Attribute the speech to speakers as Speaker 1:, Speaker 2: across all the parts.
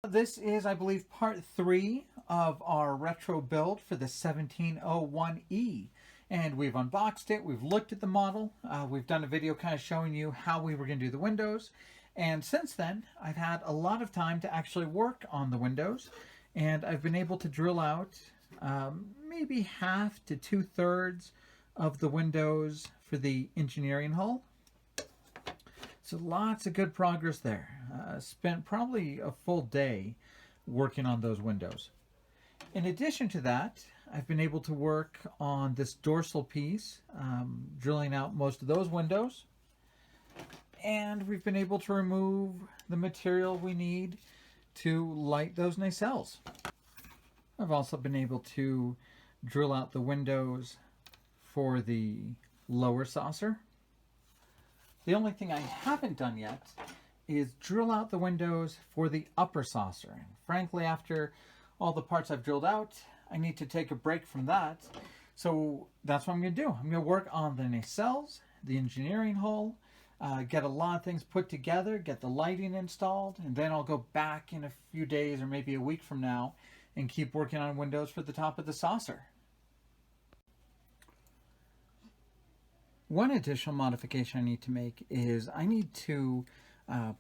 Speaker 1: This is, I believe, part 3 of our retro build for the 1701E. And we've unboxed it, we've looked at the model, we've done a video kind of showing you how we were going to do the windows. And since then, I've had a lot of time to actually work on the windows. And I've been able to drill out maybe half to 2/3 of the windows for the engineering hull. So lots of good progress there. Spent probably a full day working on those windows. In addition to that, I've been able to work on this dorsal piece, drilling out most of those windows. And we've been able to remove the material we need to light those nacelles. I've also been able to drill out the windows for the lower saucer. The only thing I haven't done yet is drill out the windows for the upper saucer. And frankly, after all the parts I've drilled out, I need to take a break from that. So that's what I'm going to do. I'm going to work on the nacelles, the engineering hull, get a lot of things put together, get the lighting installed, and then I'll go back in a few days or maybe a week from now and keep working on windows for the top of the saucer. One additional modification I need to make is I need to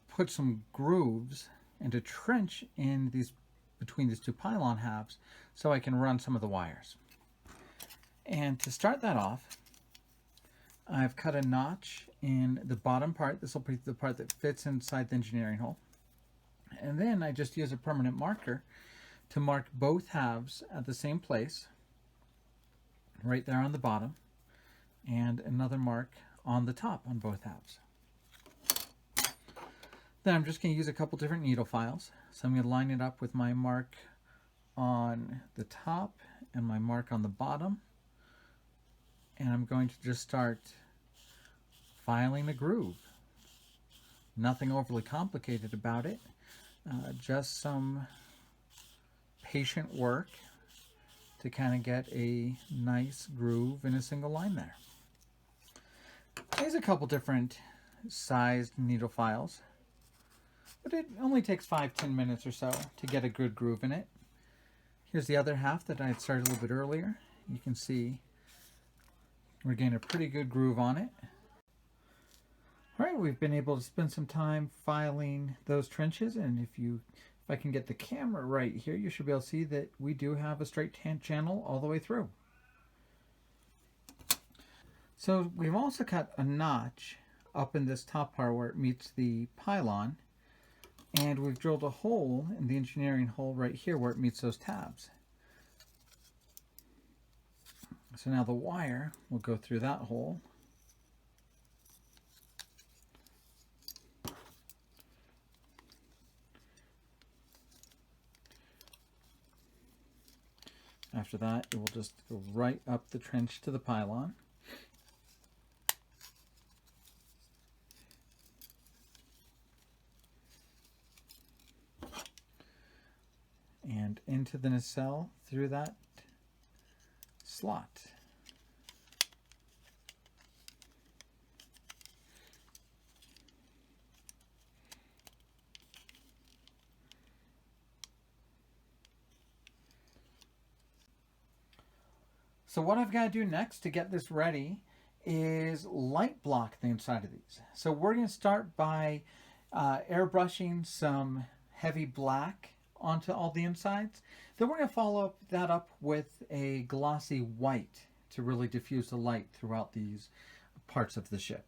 Speaker 1: put some grooves and a trench in between these two pylon halves so I can run some of the wires. And to start that off, I've cut a notch in the bottom part. This will be the part that fits inside the engineering hole. And then I just use a permanent marker to mark both halves at the same place, right there on the bottom, and another mark on the top on both halves. Then I'm just going to use a couple different needle files. So I'm going to line it up with my mark on the top and my mark on the bottom. And I'm going to just start filing a groove. Nothing overly complicated about it. Just some patient work to kind of get a nice groove in a single line there. There's a couple different sized needle files, but it only takes 5-10 minutes or so to get a good groove in it. Here's the other half that I had started a little bit earlier. You can see we're getting a pretty good groove on it. All right, we've been able to spend some time filing those trenches, and if I can get the camera right here, you should be able to see that we do have a straight channel all the way through. So we've also cut a notch up in this top part where it meets the pylon, and we've drilled a hole in the engineering hole right here where it meets those tabs. So now the wire will go through that hole. After that, it will just go right up the trench to the pylon. And into the nacelle through that slot. So what I've got to do next to get this ready is light block the inside of these. So we're going to start by airbrushing some heavy black onto all the insides. Then we're going to follow that up with a glossy white to really diffuse the light throughout these parts of the ship.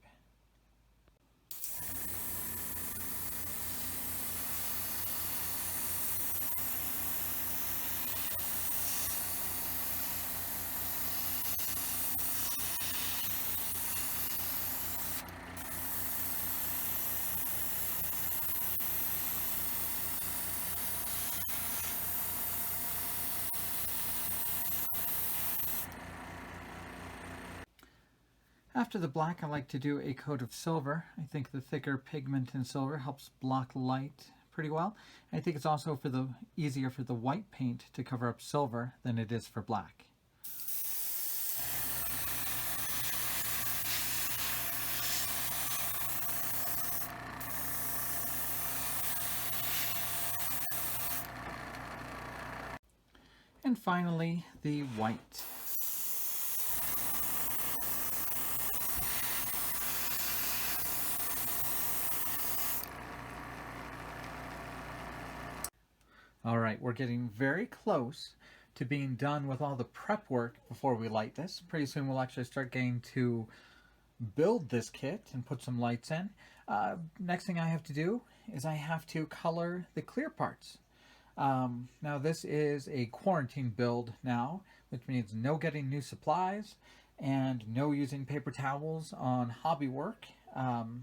Speaker 1: After the black, I like to do a coat of silver. I think the thicker pigment in silver helps block light pretty well. I think it's also easier for the white paint to cover up silver than it is for black. finally, the white. All right, we're getting very close to being done with all the prep work before we light this. Pretty soon we'll actually start getting to build this kit and put some lights in. Next thing I have to do is I have to color the clear parts. Now this is a quarantine build now, which means no getting new supplies and no using paper towels on hobby work,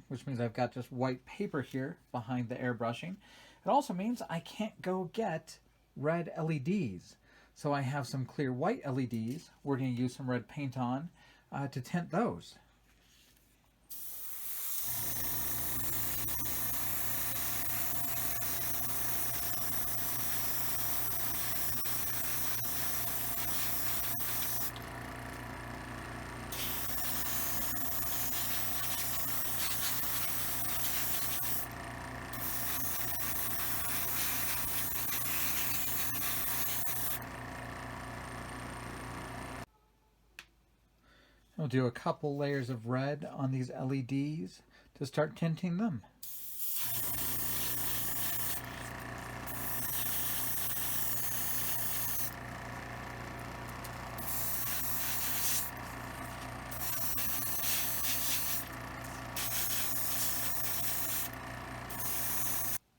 Speaker 1: which means I've got just white paper here behind the airbrushing. It also means I can't go get red LEDs. So I have some clear white LEDs. We're going to use some red paint on to tint those. We'll do a couple layers of red on these LEDs to start tinting them.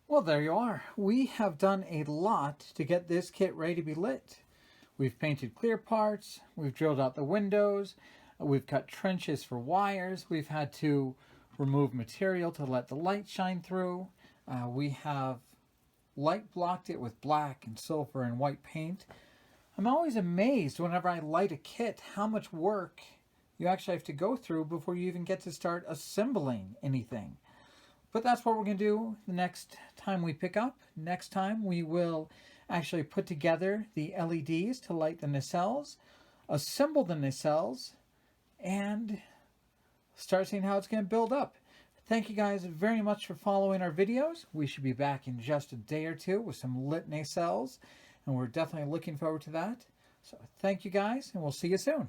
Speaker 1: Well, there you are. We have done a lot to get this kit ready to be lit. We've painted clear parts, we've drilled out the windows, we've cut trenches for wires, we've had to remove material to let the light shine through. We have light blocked it with black and silver and white paint. I'm always amazed whenever I light a kit how much work you actually have to go through before you even get to start assembling anything. But that's what we're going to do the next time we pick up. Next time we will actually put together the LEDs to light the nacelles, assemble the nacelles, and start seeing how it's going to build up. Thank you guys very much for following our videos. We should be back in just a day or two with some lit nacelles, and we're definitely looking forward to that. So thank you guys, and we'll see you soon.